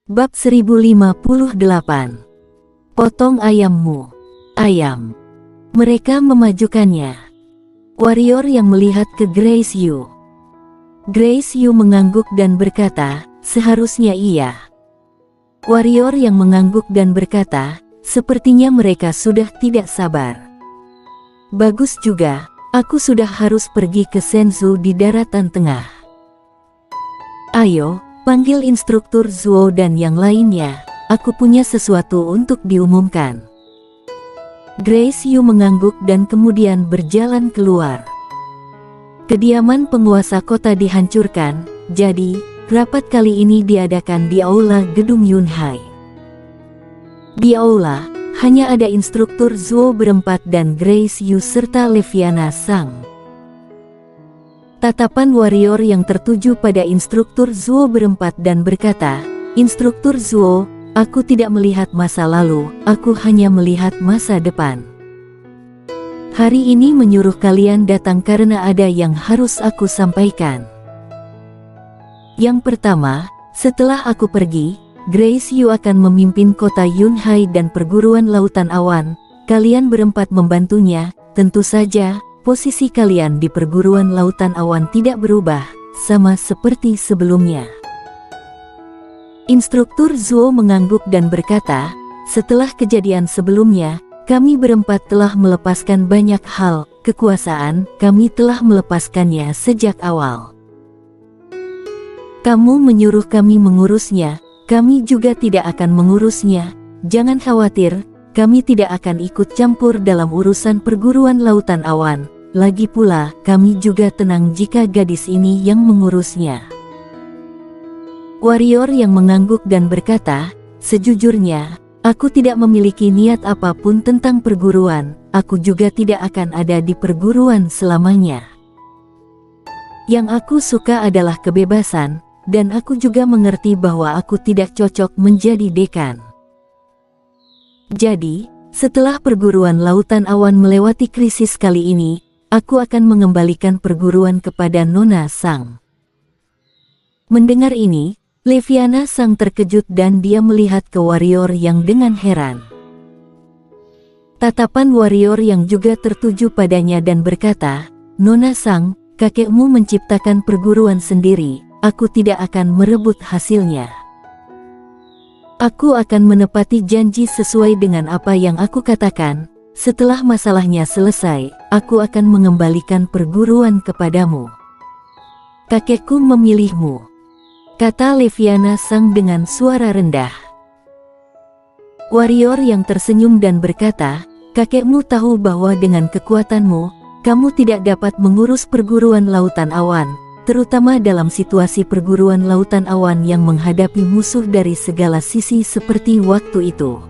Bab 1058. Potong ayammu. Ayam. Mereka memajukannya. Warrior yang melihat ke Grace Yu. Grace Yu mengangguk dan berkata, seharusnya iya. Warrior yang mengangguk dan berkata, sepertinya mereka sudah tidak sabar. Bagus juga, aku sudah harus pergi ke Shenzhou di daratan tengah. Ayo, panggil instruktur Zuo dan yang lainnya, aku punya sesuatu untuk diumumkan. Grace Yu mengangguk dan kemudian berjalan keluar. Kediaman penguasa kota dihancurkan, jadi, rapat kali ini diadakan di aula gedung Yunhai. Di aula, hanya ada instruktur Zuo berempat dan Grace Yu serta Leviana Sang. Tatapan warrior yang tertuju pada instruktur Zuo berempat dan berkata, Instruktur Zuo, aku tidak melihat masa lalu, aku hanya melihat masa depan. Hari ini menyuruh kalian datang karena ada yang harus aku sampaikan. Yang pertama, setelah aku pergi, Grace Yu akan memimpin kota Yunhai dan perguruan lautan awan, kalian berempat membantunya, tentu saja. Posisi kalian di perguruan lautan awan tidak berubah, sama seperti sebelumnya. Instruktur Zuo mengangguk dan berkata, setelah kejadian sebelumnya, kami berempat telah melepaskan banyak hal, kekuasaan, kami telah melepaskannya sejak awal. Kamu menyuruh kami mengurusnya, kami juga tidak akan mengurusnya, jangan khawatir, kami tidak akan ikut campur dalam urusan perguruan lautan awan. Lagi pula, kami juga tenang jika gadis ini yang mengurusnya. Warrior yang mengangguk dan berkata, sejujurnya, aku tidak memiliki niat apapun tentang perguruan, aku juga tidak akan ada di perguruan selamanya. Yang aku suka adalah kebebasan, dan aku juga mengerti bahwa aku tidak cocok menjadi dekan. Jadi, setelah perguruan lautan awan melewati krisis kali ini, aku akan mengembalikan perguruan kepada Nona Sang. Mendengar ini, Leviana Sang terkejut dan dia melihat ke warrior yang dengan heran. Tatapan warrior yang juga tertuju padanya dan berkata, Nona Sang, kakekmu menciptakan perguruan sendiri, aku tidak akan merebut hasilnya. Aku akan menepati janji sesuai dengan apa yang aku katakan. Setelah masalahnya selesai, aku akan mengembalikan perguruan kepadamu. Kakekku memilihmu, kata Leviana Sang dengan suara rendah. Warrior yang tersenyum dan berkata, kakekmu tahu bahwa dengan kekuatanmu, kamu tidak dapat mengurus perguruan lautan awan, terutama dalam situasi perguruan lautan awan yang menghadapi musuh dari segala sisi seperti waktu itu.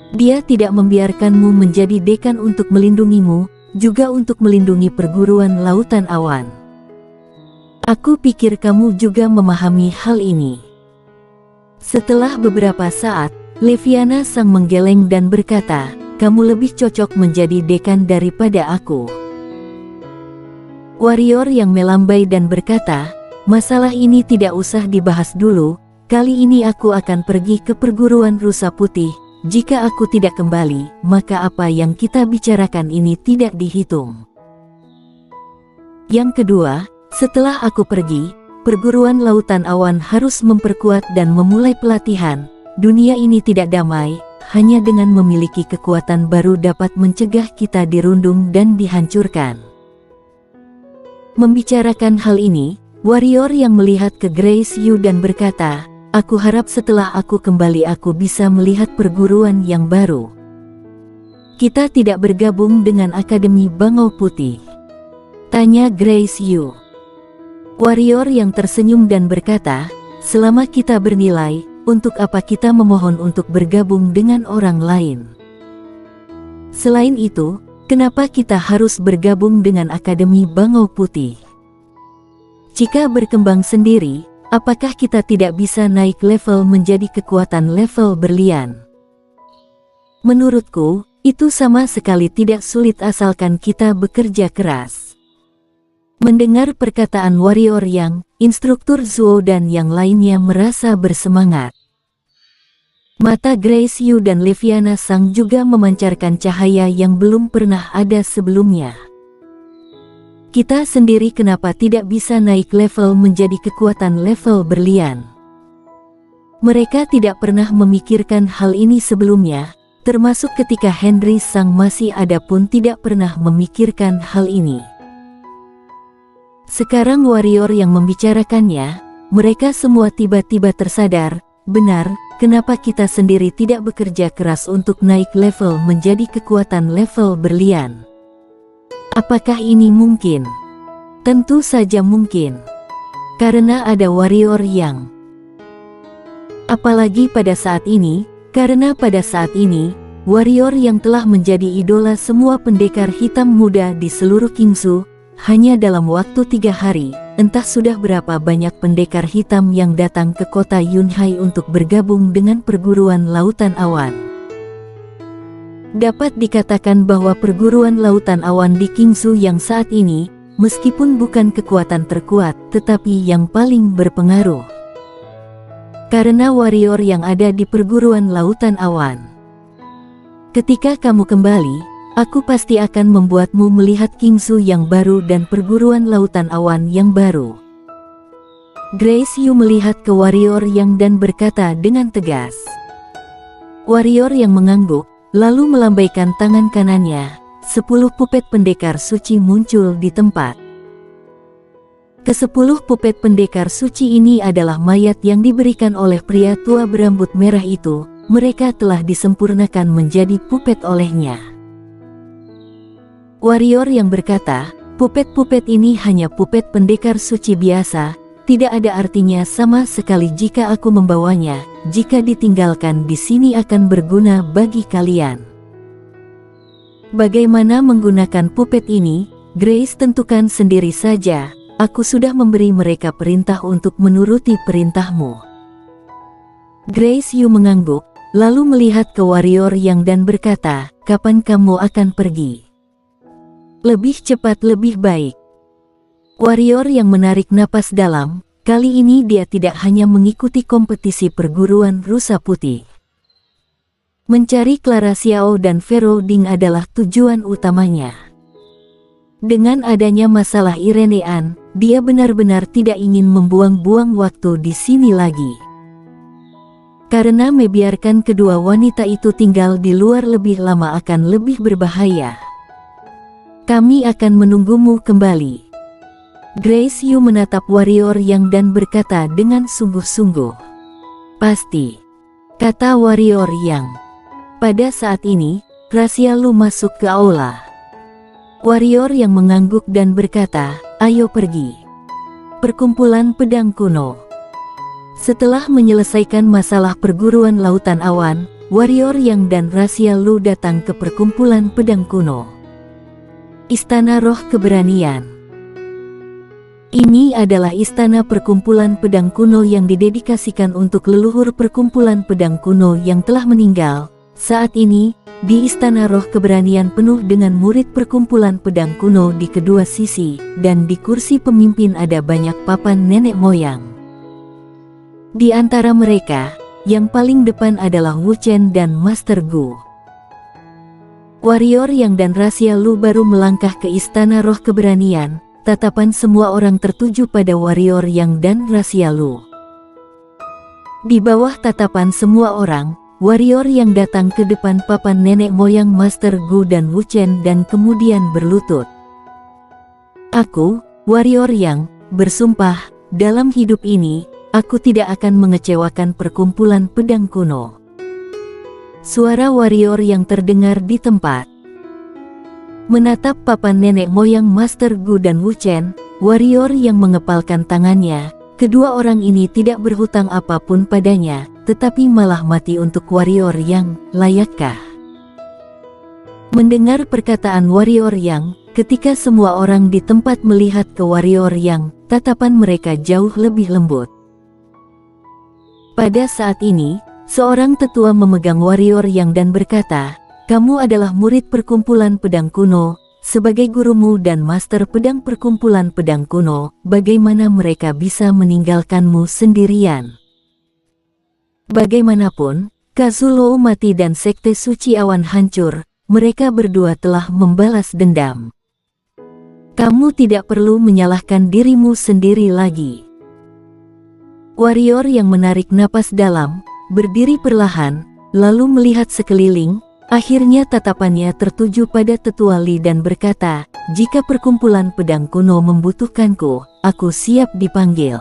Dia tidak membiarkanmu menjadi dekan untuk melindungimu, juga untuk melindungi perguruan lautan awan. Aku pikir kamu juga memahami hal ini. Setelah beberapa saat, Leviana Sang menggeleng dan berkata, kamu lebih cocok menjadi dekan daripada aku. Warrior yang melambai dan berkata, masalah ini tidak usah dibahas dulu, kali ini aku akan pergi ke perguruan rusa putih. Jika aku tidak kembali, maka apa yang kita bicarakan ini tidak dihitung. Yang kedua, setelah aku pergi, perguruan lautan awan harus memperkuat dan memulai pelatihan. Dunia ini tidak damai, hanya dengan memiliki kekuatan baru dapat mencegah kita dirundung dan dihancurkan. Membicarakan hal ini, warrior yang melihat ke Grace Yu dan berkata, aku harap setelah aku kembali aku bisa melihat perguruan yang baru. Kita tidak bergabung dengan Akademi Bangau Putih? Tanya Grace Yu. Warrior yang tersenyum dan berkata, selama kita bernilai, untuk apa kita memohon untuk bergabung dengan orang lain? Selain itu, kenapa kita harus bergabung dengan Akademi Bangau Putih? Jika berkembang sendiri, apakah kita tidak bisa naik level menjadi kekuatan level berlian? Menurutku, itu sama sekali tidak sulit asalkan kita bekerja keras. Mendengar perkataan warrior Yang, instruktur Zuo dan yang lainnya merasa bersemangat. Mata Grace Yu dan Liviana Sang juga memancarkan cahaya yang belum pernah ada sebelumnya. Kita sendiri kenapa tidak bisa naik level menjadi kekuatan level berlian? Mereka tidak pernah memikirkan hal ini sebelumnya, termasuk ketika Henry Sang masih ada pun tidak pernah memikirkan hal ini. Sekarang warrior yang membicarakannya, mereka semua tiba-tiba tersadar, benar, kenapa kita sendiri tidak bekerja keras untuk naik level menjadi kekuatan level berlian? Apakah ini mungkin? Tentu saja mungkin. Karena ada warrior yang... Apalagi pada saat ini, karena pada saat ini, warrior yang telah menjadi idola semua pendekar hitam muda di seluruh Qingzhou, hanya dalam waktu 3 hari, entah sudah berapa banyak pendekar hitam yang datang ke kota Yunhai untuk bergabung dengan perguruan Lautan Awan. Dapat dikatakan bahwa perguruan Lautan Awan di Qingzhou yang saat ini, meskipun bukan kekuatan terkuat, tetapi yang paling berpengaruh. Karena warrior yang ada di perguruan Lautan Awan. Ketika kamu kembali, aku pasti akan membuatmu melihat Qingzhou yang baru dan perguruan Lautan Awan yang baru. Grace Yu melihat ke warrior yang dan berkata dengan tegas. Warrior yang mengangguk, lalu melambaikan tangan kanannya. 10 pupet pendekar suci muncul di tempat. Ke-10 pupet pendekar suci ini adalah mayat yang diberikan oleh pria tua berambut merah itu. Mereka telah disempurnakan menjadi pupet olehnya. Warrior yang berkata, pupet-pupet ini hanya pupet pendekar suci biasa, tidak ada artinya sama sekali jika aku membawanya, jika ditinggalkan di sini akan berguna bagi kalian. Bagaimana menggunakan pupet ini, Grace tentukan sendiri saja, aku sudah memberi mereka perintah untuk menuruti perintahmu. Grace Yu mengangguk, lalu melihat ke warrior yang dan berkata, kapan kamu akan pergi? Lebih cepat lebih baik. Warrior yang menarik napas dalam, kali ini dia tidak hanya mengikuti kompetisi perguruan rusa putih. Mencari Clara Xiao dan Vero Ding adalah tujuan utamanya. Dengan adanya masalah Irenean, dia benar-benar tidak ingin membuang-buang waktu di sini lagi. Karena membiarkan kedua wanita itu tinggal di luar lebih lama akan lebih berbahaya. Kami akan menunggumu kembali. Grace Yu menatap warrior yang dan berkata dengan sungguh-sungguh. Pasti, kata warrior yang. Pada saat ini, Rasia Lu masuk ke aula. Warrior yang mengangguk dan berkata, ayo pergi. Perkumpulan Pedang Kuno. Setelah menyelesaikan masalah perguruan Lautan Awan, warrior yang dan Rasia Lu datang ke perkumpulan Pedang Kuno. Istana Roh Keberanian. Ini adalah istana perkumpulan pedang kuno yang didedikasikan untuk leluhur perkumpulan pedang kuno yang telah meninggal. Saat ini, di Istana Roh Keberanian penuh dengan murid perkumpulan pedang kuno di kedua sisi, dan di kursi pemimpin ada banyak papan nenek moyang. Di antara mereka, yang paling depan adalah Wu Chen dan Master Gu. Warrior yang dan Rasia Lu baru melangkah ke Istana Roh Keberanian, tatapan semua orang tertuju pada warrior yang dan Rasia Lu. Di bawah tatapan semua orang, warrior yang datang ke depan papan nenek moyang Master Gu dan Wu Chen dan kemudian berlutut. Aku, warrior yang, bersumpah, dalam hidup ini, aku tidak akan mengecewakan perkumpulan pedang kuno. Suara warrior yang terdengar di tempat. Menatap papan nenek moyang Master Gu dan Wu Chen, warrior yang mengepalkan tangannya, kedua orang ini tidak berhutang apapun padanya, tetapi malah mati untuk warrior yang, layakkah? Mendengar perkataan warrior yang, ketika semua orang di tempat melihat ke warrior yang, tatapan mereka jauh lebih lembut. Pada saat ini, seorang tetua memegang warrior yang dan berkata, kamu adalah murid perkumpulan pedang kuno, sebagai gurumu dan master pedang perkumpulan pedang kuno, bagaimana mereka bisa meninggalkanmu sendirian? Bagaimanapun, Kazulo mati dan Sekte Suci Awan hancur, mereka berdua telah membalas dendam. Kamu tidak perlu menyalahkan dirimu sendiri lagi. Warrior yang menarik napas dalam, berdiri perlahan, lalu melihat sekeliling. Akhirnya tatapannya tertuju pada Tetua Li dan berkata, "Jika perkumpulan pedang kuno membutuhkanku, aku siap dipanggil."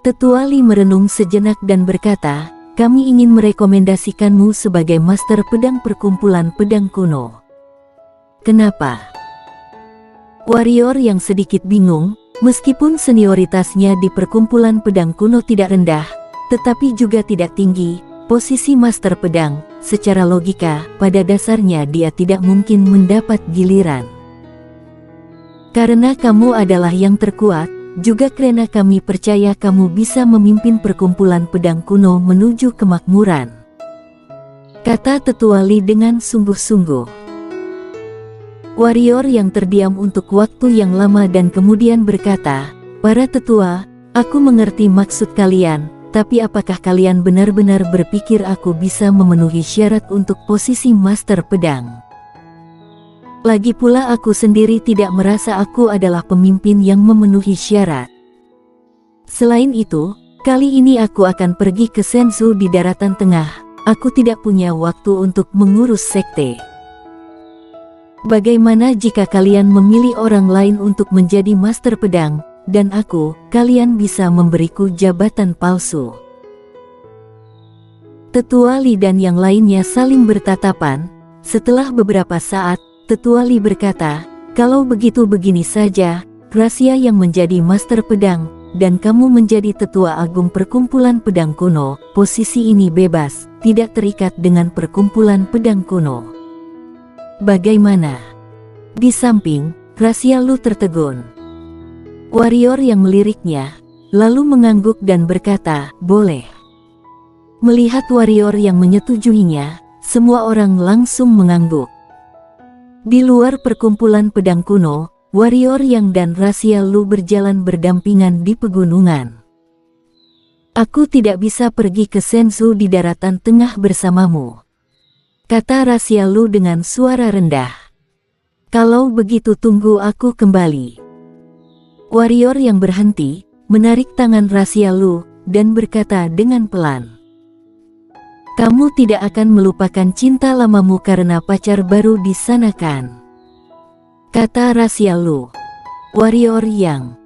Tetua Li merenung sejenak dan berkata, "Kami ingin merekomendasikanmu sebagai master pedang perkumpulan pedang kuno." "Kenapa?" Warrior yang sedikit bingung, meskipun senioritasnya di perkumpulan pedang kuno tidak rendah, tetapi juga tidak tinggi, posisi master pedang, secara logika, pada dasarnya dia tidak mungkin mendapat giliran. "Karena kamu adalah yang terkuat, juga karena kami percaya kamu bisa memimpin perkumpulan pedang kuno menuju kemakmuran," kata Tetua Li dengan sungguh-sungguh. Warrior yang terdiam untuk waktu yang lama dan kemudian berkata, "Para tetua, aku mengerti maksud kalian. Tapi apakah kalian benar-benar berpikir aku bisa memenuhi syarat untuk posisi master pedang? Lagi pula aku sendiri tidak merasa aku adalah pemimpin yang memenuhi syarat. Selain itu, kali ini aku akan pergi ke Senzu di daratan tengah. Aku tidak punya waktu untuk mengurus sekte. Bagaimana jika kalian memilih orang lain untuk menjadi master pedang? Dan kalian bisa memberiku jabatan palsu." Tetua Li dan yang lainnya saling bertatapan. Setelah beberapa saat, Tetua Li berkata, "Kalau begitu begini saja, Gracia yang menjadi master pedang, dan kamu menjadi tetua agung perkumpulan pedang kuno. Posisi ini bebas, tidak terikat dengan perkumpulan pedang kuno. Bagaimana?" Di samping, Gracia Lu tertegun. Warrior yang meliriknya, lalu mengangguk dan berkata, "Boleh." Melihat warrior yang menyetujuinya, semua orang langsung mengangguk. Di luar perkumpulan pedang kuno, warrior yang dan Gracia Lu berjalan berdampingan di pegunungan. "Aku tidak bisa pergi ke Senzu di daratan tengah bersamamu," kata Gracia Lu dengan suara rendah. "Kalau begitu tunggu aku kembali." Warrior yang berhenti, menarik tangan Gracia Lu, dan berkata dengan pelan, "Kamu tidak akan melupakan cinta lamamu karena pacar baru di sana kan?" kata Gracia Lu. Warrior yang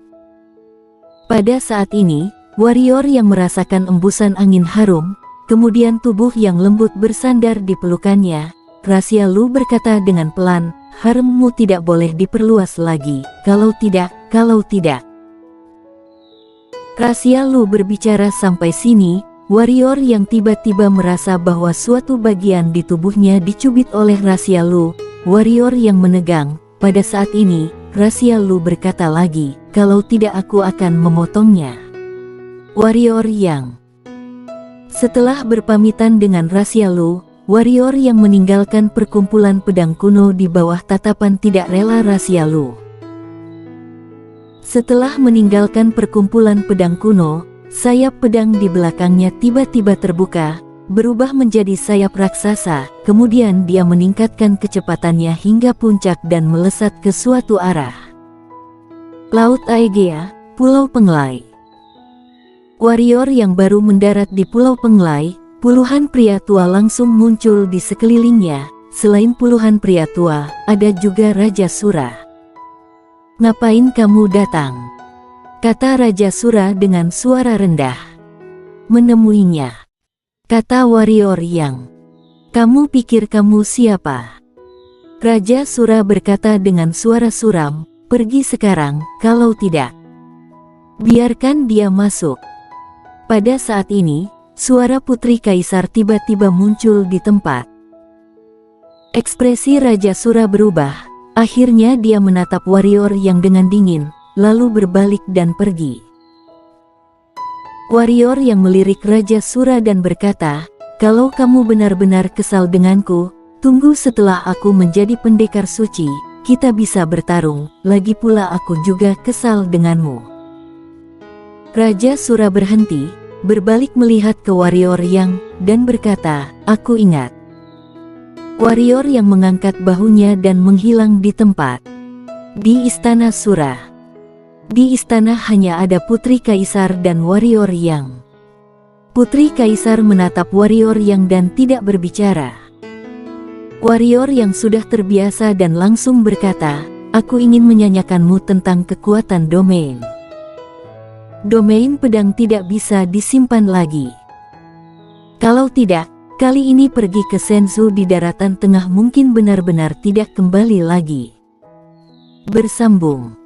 pada saat ini, warrior yang merasakan embusan angin harum, kemudian tubuh yang lembut bersandar di pelukannya. Gracia Lu berkata dengan pelan, "Haremmu tidak boleh diperluas lagi, kalau tidak. Gracia Lu berbicara sampai sini, warrior yang tiba-tiba merasa bahwa suatu bagian di tubuhnya dicubit oleh Gracia Lu. Warrior yang menegang. Pada saat ini, Gracia Lu berkata lagi, "Kalau tidak aku akan memotongnya." Warrior yang setelah berpamitan dengan Gracia Lu, warrior yang meninggalkan perkumpulan pedang kuno di bawah tatapan tidak rela Gracia Lu. Setelah meninggalkan perkumpulan pedang kuno, sayap pedang di belakangnya tiba-tiba terbuka, berubah menjadi sayap raksasa, kemudian dia meningkatkan kecepatannya hingga puncak dan melesat ke suatu arah. Laut Aegea, Pulau Penglai. Warrior yang baru mendarat di Pulau Penglai, puluhan pria tua langsung muncul di sekelilingnya. Selain puluhan pria tua, ada juga Raja Sura. "Ngapain kamu datang?" kata Raja Sura dengan suara rendah. "Menemuinya," kata warrior yang. "Kamu pikir kamu siapa?" Raja Sura berkata dengan suara suram, "Pergi sekarang, kalau tidak, biarkan dia masuk." Pada saat ini, suara Putri Kaisar tiba-tiba muncul di tempat. Ekspresi Raja Sura berubah. Akhirnya dia menatap warrior yang dengan dingin, lalu berbalik dan pergi. Warrior yang melirik Raja Sura dan berkata, "Kalau kamu benar-benar kesal denganku, Tunggu setelah aku menjadi pendekar suci, kita bisa bertarung, lagi pula aku juga kesal denganmu. Raja Sura berhenti, berbalik melihat ke warrior Yang, dan berkata, aku ingat. Warrior Yang mengangkat bahunya dan menghilang di tempat. Di Istana Sura. Di istana hanya ada Putri Kaisar dan warrior Yang. Putri Kaisar menatap warrior Yang dan tidak berbicara. Warrior Yang sudah terbiasa dan langsung berkata, aku ingin menyanyikanmu tentang kekuatan domain. Domain pedang tidak bisa disimpan lagi. Kalau tidak, kali ini pergi ke Senzu di daratan tengah mungkin benar-benar tidak kembali lagi. Bersambung.